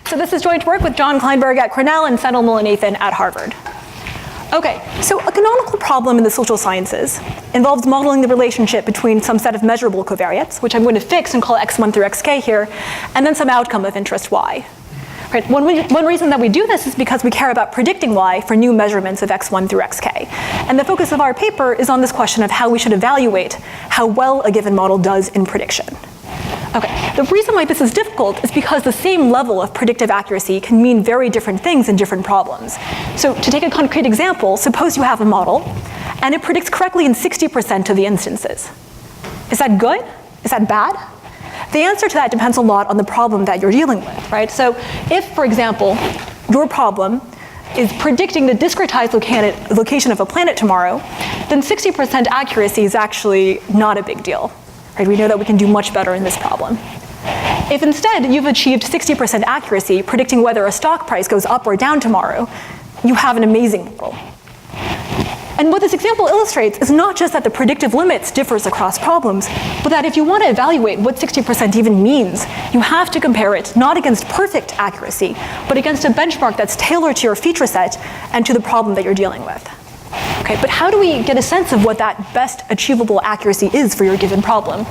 So this is joint work with John Kleinberg at Cornell and Sendhil Mullainathan at Harvard. Okay, so a canonical problem in the social sciences involves modeling the relationship between some set of measurable covariates, which I'm going to fix and call x1 through xk here, and then some outcome of interest y. Right, one reason that we do this is because we care about predicting y for new measurements of x1 through xk. And the focus of our paper is on this question of how we should evaluate how well a given model does in prediction. Okay, the reason why this is difficult is because the same level of predictive accuracy can mean very different things in different problems. So to take a concrete example, suppose you have a model and it predicts correctly in 60% of the instances. Is that good? Is that bad? The answer to that depends a lot on the problem that you're dealing with, right? So if, for example, your problem is predicting the discretized location of a planet tomorrow, then 60% accuracy is actually not a big deal. Right, we know that we can do much better in this problem. If instead you've achieved 60% accuracy predicting whether a stock price goes up or down tomorrow, you have an amazing model. And what this example illustrates is not just that the predictive limits differs across problems, but that if you want to evaluate what 60% even means, you have to compare it not against perfect accuracy, but against a benchmark that's tailored to your feature set and to the problem that you're dealing with. Okay, but how do we get a sense of what that best achievable accuracy is for your given problem?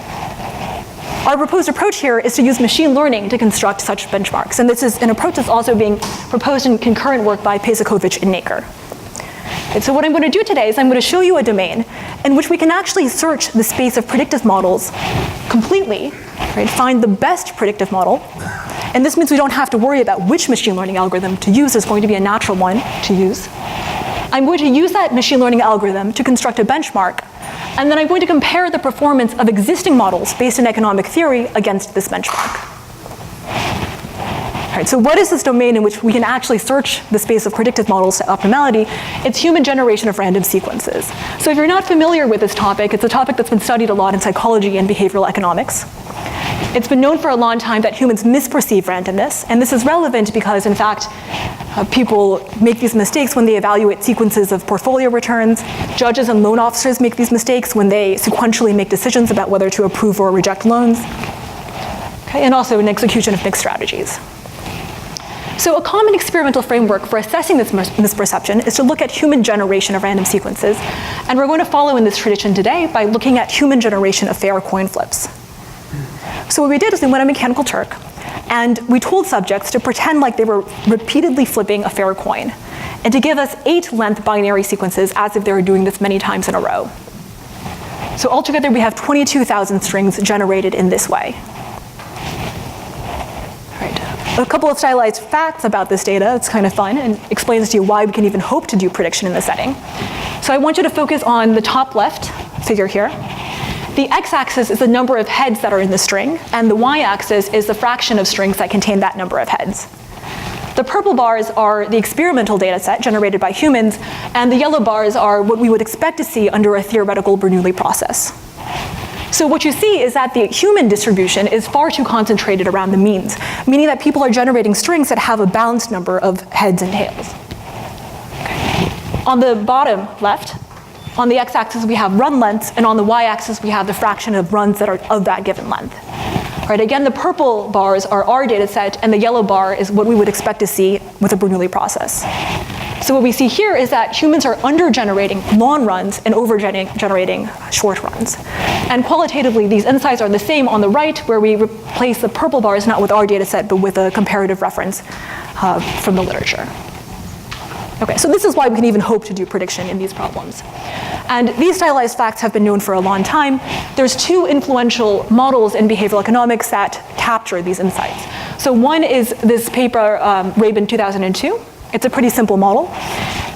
Our proposed approach here is to use machine learning to construct such benchmarks, and this is an approach that's also being proposed in concurrent work by Pesakovich and Naker. Okay, so what I'm going to do today is I'm going to show you a domain in which we can actually search the space of predictive models completely, right, find the best predictive model, and this means we don't have to worry about which machine learning algorithm to use. There's going to be a natural one to use. I'm going to use that machine learning algorithm to construct a benchmark, and then I'm going to compare the performance of existing models based in economic theory against this benchmark. All right, so what is this domain in which we can actually search the space of predictive models to optimality? It's human generation of random sequences. So if you're not familiar with this topic, it's a topic that's been studied a lot in psychology and behavioral economics. It's been known for a long time that humans misperceive randomness, and this is relevant because, in fact, people make these mistakes when they evaluate sequences of portfolio returns. Judges and loan officers make these mistakes when they sequentially make decisions about whether to approve or reject loans. Okay, and also in execution of mixed strategies. So a common experimental framework for assessing this misperception is to look at human generation of random sequences, and we're going to follow in this tradition today by looking at human generation of fair coin flips. So what we did is we went on Mechanical Turk, and we told subjects to pretend like they were repeatedly flipping a fair coin, and to give us 8-length binary sequences as if they were doing this many times in a row. So altogether we have 22,000 strings generated in this way. All right. A couple of stylized facts about this data. It's kind of fun and explains to you why we can even hope to do prediction in this setting. So I want you to focus on the top left figure here. The x-axis is the number of heads that are in the string, and the y-axis is the fraction of strings that contain that number of heads. The purple bars are the experimental data set generated by humans, and the yellow bars are what we would expect to see under a theoretical Bernoulli process. So what you see is that the human distribution is far too concentrated around the means, meaning that people are generating strings that have a balanced number of heads and tails. Okay. On the bottom left, on the x-axis we have run lengths, and on the y-axis we have the fraction of runs that are of that given length. Right, again, the purple bars are our data set, and the yellow bar is what we would expect to see with a Bernoulli process. So what we see here is that humans are under-generating long runs and over-generating short runs. And qualitatively, these insights are the same on the right, where we replace the purple bars not with our data set, but with a comparative reference from the literature. Okay, so this is why we can even hope to do prediction in these problems. And these stylized facts have been known for a long time. There's two influential models in behavioral economics that capture these insights. So one is this paper, Rabin 2002. It's a pretty simple model.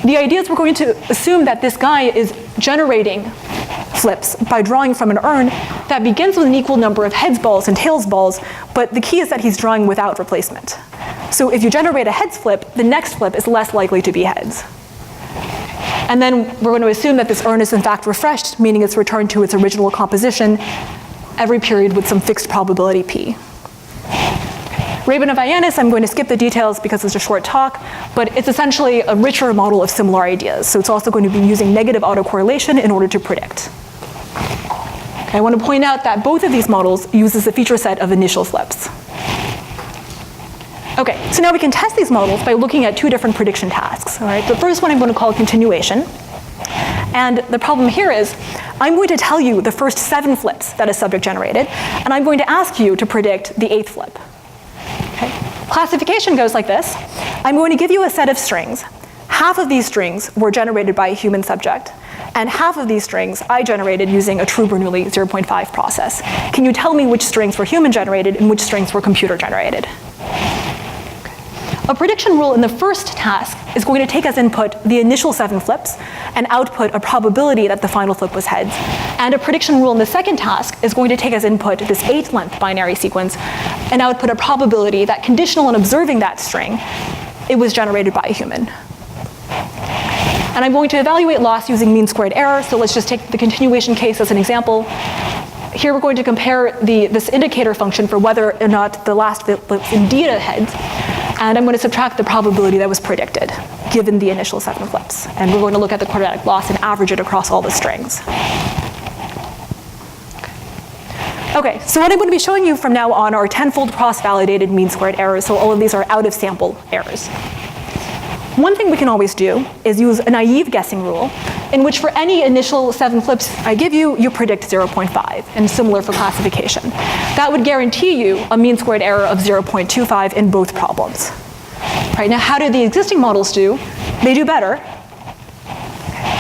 The idea is we're going to assume that this guy is generating flips by drawing from an urn that begins with an equal number of heads balls and tails balls, but the key is that he's drawing without replacement. So if you generate a heads flip, the next flip is less likely to be heads. And then we're going to assume that this urn is in fact refreshed, meaning it's returned to its original composition every period with some fixed probability p. Rabin of Ioannis, I'm going to skip the details because it's a short talk, but it's essentially a richer model of similar ideas. So it's also going to be using negative autocorrelation in order to predict. Okay, I want to point out that both of these models uses a feature set of initial flips. Okay, so now we can test these models by looking at two different prediction tasks. All right, the first one I'm going to call continuation. And the problem here is I'm going to tell you the first 7 flips that a subject generated, and I'm going to ask you to predict the 8th flip. Okay. Classification goes like this. I'm going to give you a set of strings. Half of these strings were generated by a human subject, and half of these strings I generated using a true Bernoulli 0.5 process. Can you tell me which strings were human generated and which strings were computer generated? A prediction rule in the first task is going to take as input the initial 7 flips and output a probability that the final flip was heads. And a prediction rule in the second task is going to take as input this 8-length binary sequence and output a probability that, conditional on observing that string, it was generated by a human. And I'm going to evaluate loss using mean squared error, so let's just take the continuation case as an example. Here we're going to compare this indicator function for whether or not the last flip was indeed a heads. And I'm going to subtract the probability that was predicted, given the initial 7 flips. And we're going to look at the quadratic loss and average it across all the strings. Okay, so what I'm going to be showing you from now on are 10-fold cross-validated mean squared errors, so all of these are out-of-sample errors. One thing we can always do is use a naive guessing rule, in which for any initial 7 flips I give you, you predict 0.5, and similar for classification. That would guarantee you a mean squared error of 0.25 in both problems. Right, now how do the existing models do? They do better.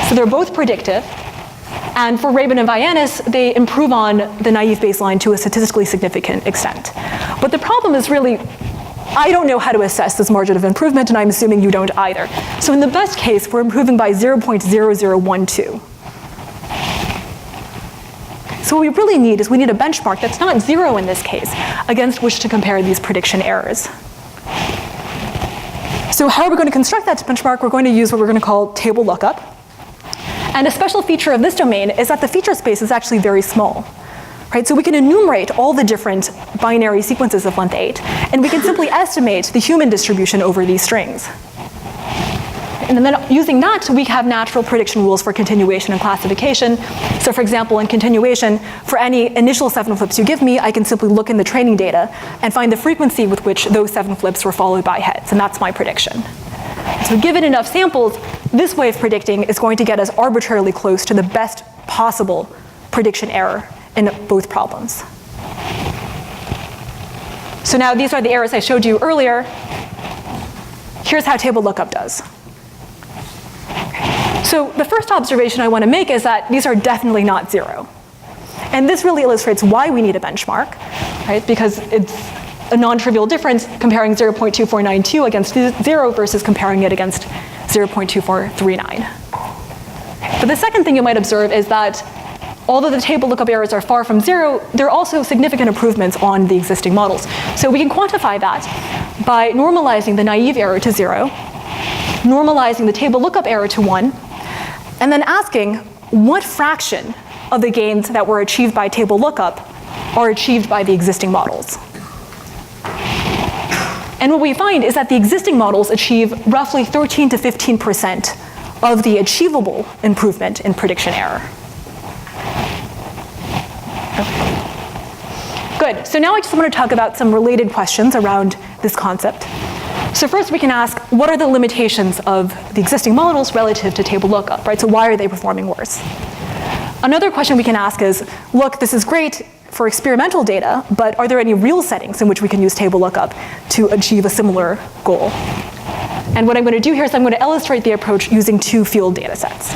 So they're both predictive. And for Rabin and Vianis, they improve on the naive baseline to a statistically significant extent. But the problem is really, I don't know how to assess this margin of improvement, and I'm assuming you don't either. So in the best case, we're improving by 0.0012. So what we really need is we need a benchmark that's not 0 in this case, against which to compare these prediction errors. So how are we going to construct that benchmark? We're going to use what we're going to call table lookup. And a special feature of this domain is that the feature space is actually very small. Right, so we can enumerate all the different binary sequences of length 8, and we can simply estimate the human distribution over these strings. And then using that, we have natural prediction rules for continuation and classification. So for example, in continuation, for any initial 7 flips you give me, I can simply look in the training data and find the frequency with which those 7 flips were followed by heads, and that's my prediction. So given enough samples, this way of predicting is going to get us arbitrarily close to the best possible prediction error in both problems. So now these are the errors I showed you earlier. Here's how table lookup does. So the first observation I want to make is that these are definitely not 0. And this really illustrates why we need a benchmark, right? Because it's a non-trivial difference comparing 0.2492 against 0 versus comparing it against 0.2439. But the second thing you might observe is that although the table lookup errors are far from 0, there are also significant improvements on the existing models. So we can quantify that by normalizing the naive error to 0, normalizing the table lookup error to 1, and then asking what fraction of the gains that were achieved by table lookup are achieved by the existing models. And what we find is that the existing models achieve roughly 13 to 15% of the achievable improvement in prediction error. Good, so now I just want to talk about some related questions around this concept. So first we can ask, what are the limitations of the existing models relative to table lookup, right? So why are they performing worse? Another question we can ask is, look, this is great for experimental data, but are there any real settings in which we can use table lookup to achieve a similar goal? And what I'm going to do here is I'm going to illustrate the approach using 2 field data sets.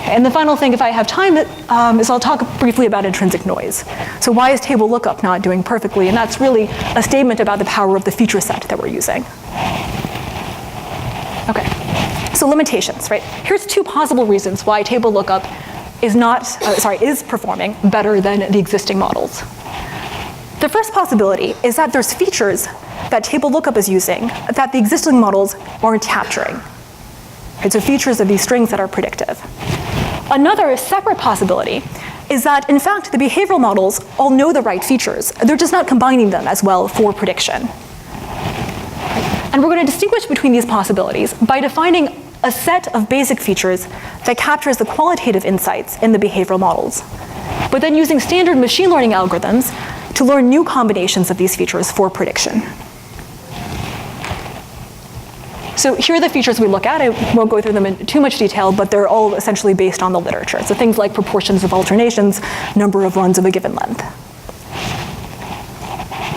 And the final thing, if I have time, is I'll talk briefly about intrinsic noise. So why is table lookup not doing perfectly? And that's really a statement about the power of the feature set that we're using. Okay, so limitations, right? Here's 2 possible reasons why table lookup is performing better than the existing models. The first possibility is that there's features that table lookup is using that the existing models aren't capturing. Right, so features of these strings that are predictive. Another separate possibility is that, in fact, the behavioral models all know the right features. They're just not combining them as well for prediction. And we're going to distinguish between these possibilities by defining a set of basic features that captures the qualitative insights in the behavioral models, but then using standard machine learning algorithms to learn new combinations of these features for prediction. So here are the features we look at. I won't go through them in too much detail, but they're all essentially based on the literature. So things like proportions of alternations, number of runs of a given length.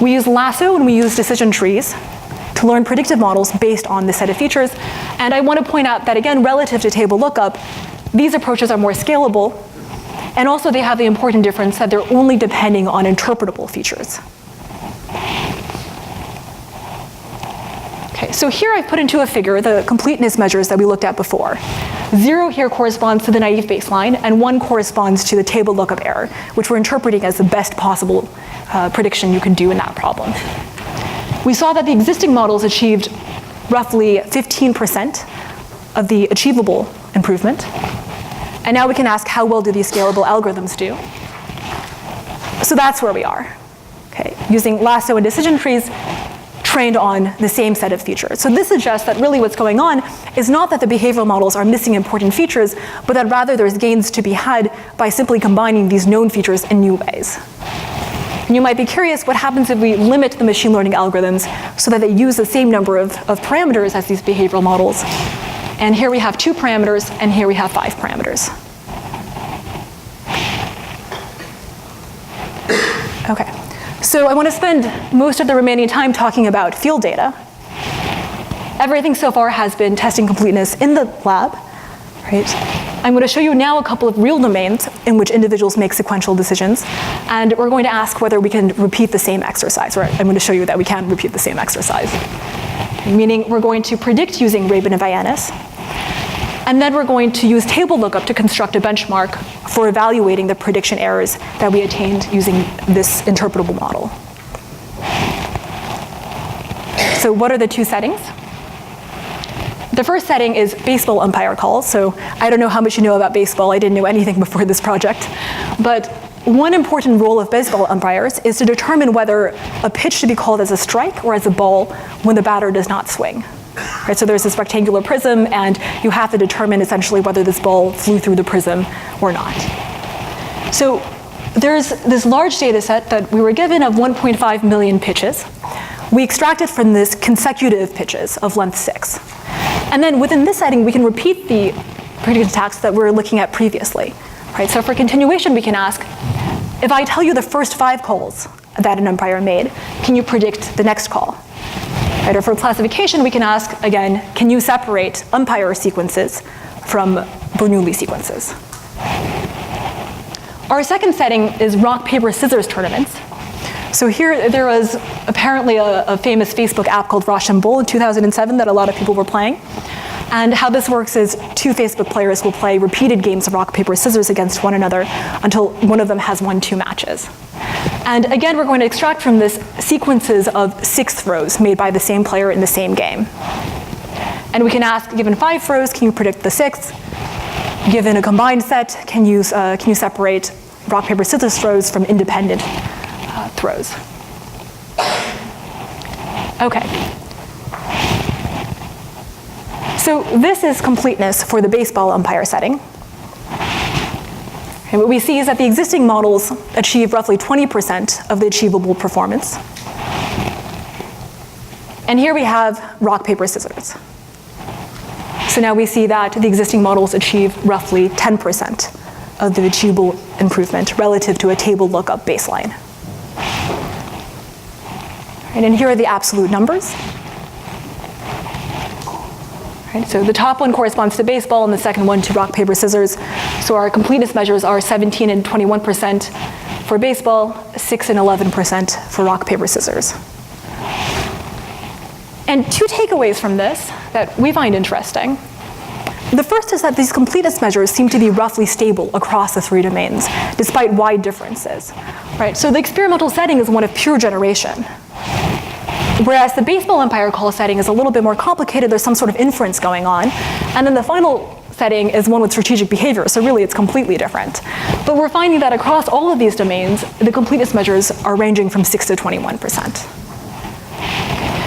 We use lasso and we use decision trees to learn predictive models based on this set of features. And I want to point out that, again, relative to table lookup, these approaches are more scalable. And also they have the important difference that they're only depending on interpretable features. Okay, so here I've put into a figure the completeness measures that we looked at before. 0 here corresponds to the naive baseline, and 1 corresponds to the table lookup error, which we're interpreting as the best possible prediction you can do in that problem. We saw that the existing models achieved roughly 15% of the achievable improvement. And now we can ask, how well do these scalable algorithms do? So that's where we are, okay, using lasso and decision trees trained on the same set of features. So this suggests that really what's going on is not that the behavioral models are missing important features, but that rather there's gains to be had by simply combining these known features in new ways. And you might be curious, what happens if we limit the machine learning algorithms so that they use the same number of parameters as these behavioral models? And here we have 2 parameters, and here we have 5 parameters. Okay, so I want to spend most of the remaining time talking about field data. Everything so far has been testing completeness in the lab, right? I'm going to show you now a couple of real domains in which individuals make sequential decisions, and we're going to ask whether we can repeat the same exercise, or I'm going to show you that we can repeat the same exercise. Meaning we're going to predict using Rabin and Vianis, and then we're going to use table lookup to construct a benchmark for evaluating the prediction errors that we attained using this interpretable model. So what are the 2 settings? The first setting is baseball umpire calls. So I don't know how much you know about baseball. I didn't know anything before this project. But one important role of baseball umpires is to determine whether a pitch should be called as a strike or as a ball when the batter does not swing. Right, so there's this rectangular prism, and you have to determine essentially whether this ball flew through the prism or not. So there's this large data set that we were given of 1.5 million pitches. We extracted from this consecutive pitches of length 6. And then within this setting, we can repeat the prediction task that we were looking at previously. Right, so for continuation, we can ask, if I tell you the first 5 calls that an umpire made, can you predict the next call? Right, or for classification, we can ask, again, can you separate umpire sequences from Bernoulli sequences? Our second setting is rock, paper, scissors tournaments. So here, there was apparently a famous Facebook app called Rochambeau in 2007 that a lot of people were playing. And how this works is 2 Facebook players will play repeated games of rock, paper, scissors against one another until one of them has won 2 matches. And again, we're going to extract from this sequences of 6 throws made by the same player in the same game. And we can ask, given 5 throws, can you predict the 6th? Given a combined set, can you separate rock, paper, scissors throws from independent throws? Okay. So this is completeness for the baseball umpire setting. And what we see is that the existing models achieve roughly 20% of the achievable performance. And here we have rock, paper, scissors. So now we see that the existing models achieve roughly 10% of the achievable improvement relative to a table lookup baseline. And here are the absolute numbers. Right, so the top one corresponds to baseball, and the second one to rock, paper, scissors. So our completeness measures are 17 and 21% for baseball, 6 and 11% for rock, paper, scissors. And 2 takeaways from this that we find interesting. The first is that these completeness measures seem to be roughly stable across the 3 domains, despite wide differences. Right, so the experimental setting is one of pure generation. Whereas the baseball umpire call setting is a little bit more complicated. There's some sort of inference going on. And then the final setting is one with strategic behavior. So really, it's completely different. But we're finding that across all of these domains, the completeness measures are ranging from 6 to 21%.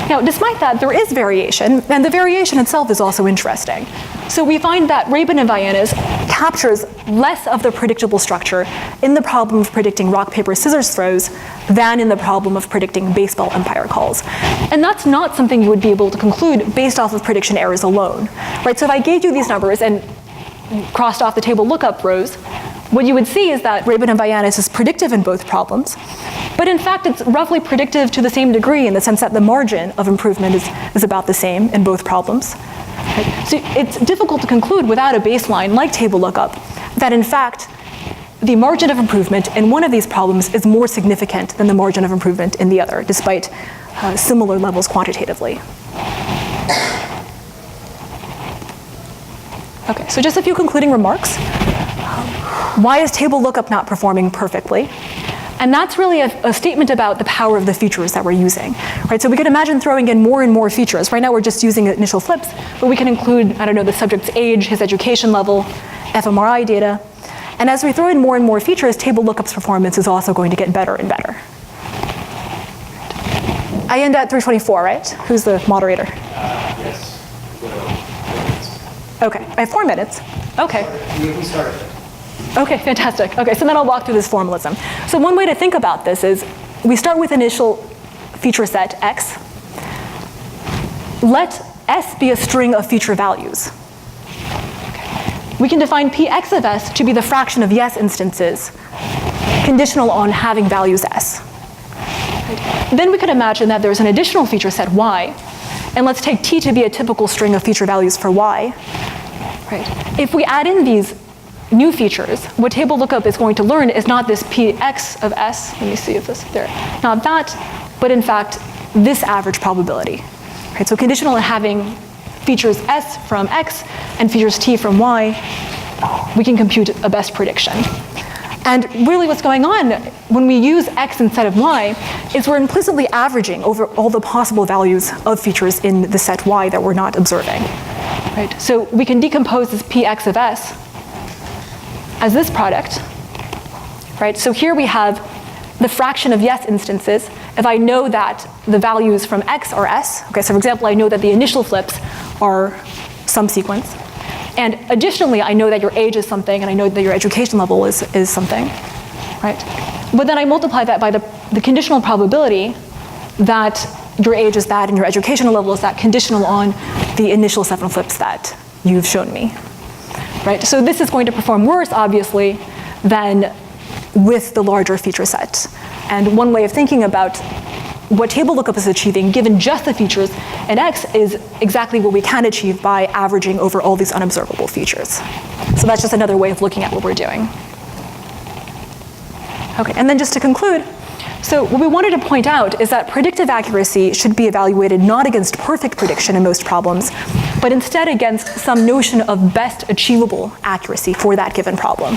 Now, despite that, there is variation. And the variation itself is also interesting. So we find that Rabin and Vianis captures less of the predictable structure in the problem of predicting rock, paper, scissors throws than in the problem of predicting baseball umpire calls. And that's not something you would be able to conclude based off of prediction errors alone, right? So if I gave you these numbers and crossed off the table lookup rows, what you would see is that Rabin and Vayanis is predictive in both problems, but in fact it's roughly predictive to the same degree in the sense that the margin of improvement is about the same in both problems. Right? So it's difficult to conclude without a baseline like table lookup that in fact the margin of improvement in one of these problems is more significant than the margin of improvement in the other, despite similar levels quantitatively. Okay, so just a few concluding remarks. Why is table lookup not performing perfectly? And that's really a statement about the power of the features that we're using, right? So we could imagine throwing in more and more features. Right now we're just using initial flips, but we can include, I don't know, the subject's age, his education level, fMRI data. And as we throw in more and more features, table lookup's performance is also going to get better and better. I end at 3:24, right? Who's the moderator? Yes. Okay, I have 4 minutes. Okay. We started. Okay, fantastic. Okay, so then I'll walk through this formalism. So one way to think about this is we start with initial feature set X. Let S be a string of feature values. Okay. We can define Px of S to be the fraction of yes instances conditional on having values S. Right. Then we could imagine that there's an additional feature set Y, and let's take T to be a typical string of feature values for Y. Right. If we add in these new features, what table lookup is going to learn is not this Px of S, let me see if this, there, not that, but in fact, this average probability. Right, so conditional on having features S from X and features T from Y, we can compute a best prediction. And really what's going on when we use X instead of Y is we're implicitly averaging over all the possible values of features in the set Y that we're not observing. Right, so we can decompose this Px of S as this product, right? So here we have the fraction of yes instances. If I know that the values from X are S, okay, so for example, I know that the initial flips are some sequence. And additionally, I know that your age is something, and I know that your education level is something, right? But then I multiply that by the conditional probability that your age is that and your educational level is that, conditional on the initial 7 flips that you've shown me. Right? So this is going to perform worse, obviously, than with the larger feature set. And one way of thinking about what table lookup is achieving, given just the features in X, is exactly what we can achieve by averaging over all these unobservable features. So that's just another way of looking at what we're doing. Okay, and then just to conclude, so what we wanted to point out is that predictive accuracy should be evaluated not against perfect prediction in most problems, but instead against some notion of best achievable accuracy for that given problem.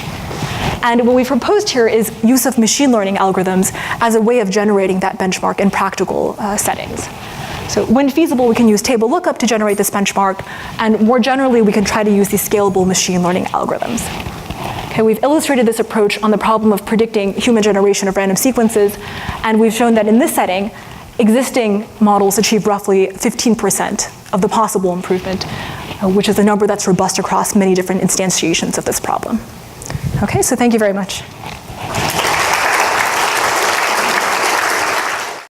And what we've proposed here is use of machine learning algorithms as a way of generating that benchmark in practical settings. So when feasible, we can use table lookup to generate this benchmark, and more generally, we can try to use these scalable machine learning algorithms. Okay, we've illustrated this approach on the problem of predicting human generation of random sequences, and we've shown that in this setting, existing models achieve roughly 15% of the possible improvement, which is a number that's robust across many different instantiations of this problem. Okay, so thank you very much.